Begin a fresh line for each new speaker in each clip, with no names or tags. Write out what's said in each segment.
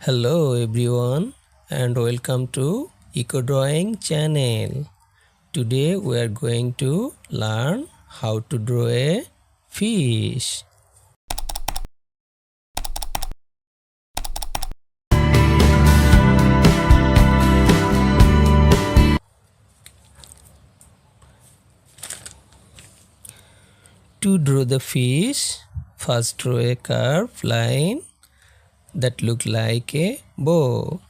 Hello everyone and welcome to Eco Drawing channel. Today we are going to learn how to draw a fish. To draw the fish, first draw a curved line that look like a bow.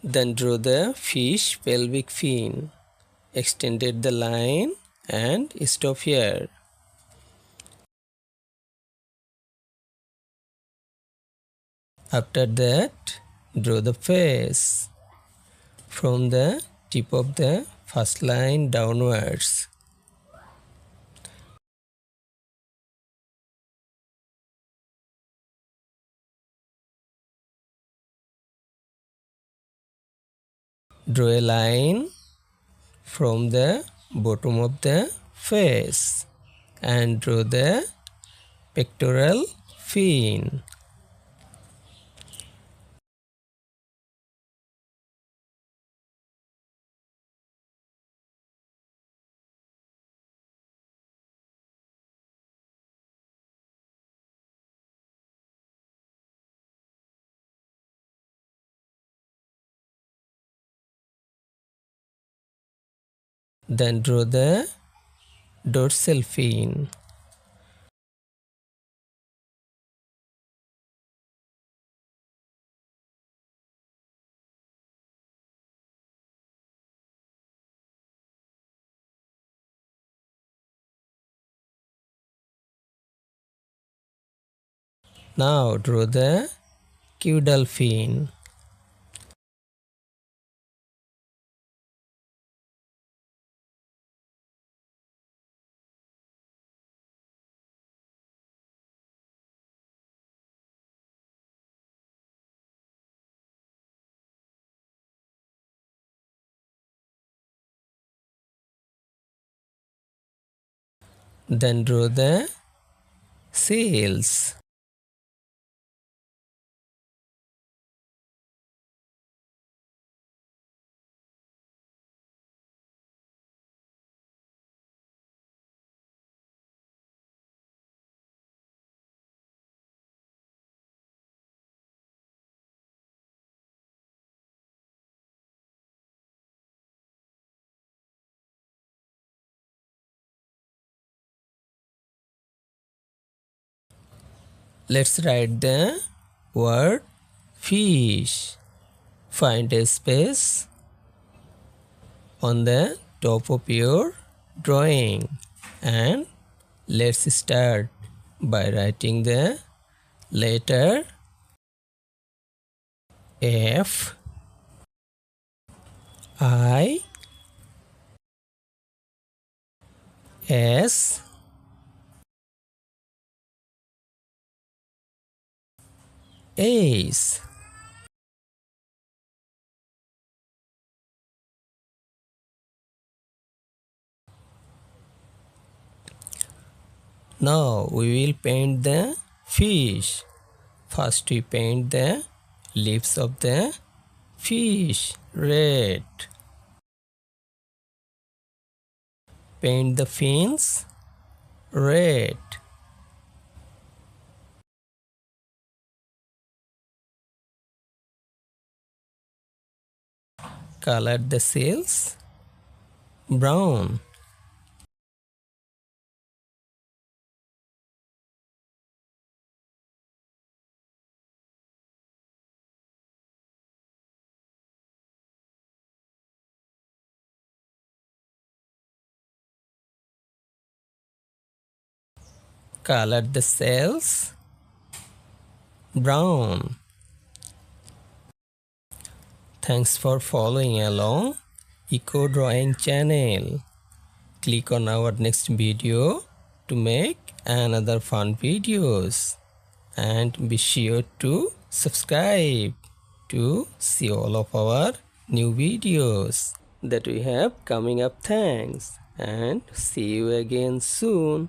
Then draw the fish pelvic fin. Extended the line and stop here. After that, draw the face from the tip of the first line downwards. Draw a line from the bottom of the face and draw the pectoral fin. Then draw the dorsal fin. Now draw the caudal fin. Then draw the sails. Let's write the word fish. Find a space on the top of your drawing and let's start by writing the letter F I S Ace. Now we will paint the fish. First we paint the lips of the fish red. Paint the fins red. Color the sails brown. Color the sails brown. Thanks for following along Eco Drawing channel. Click on our next video to make another fun videos and be sure to subscribe to see all of our new videos that we have coming up. Thanks and see you again soon.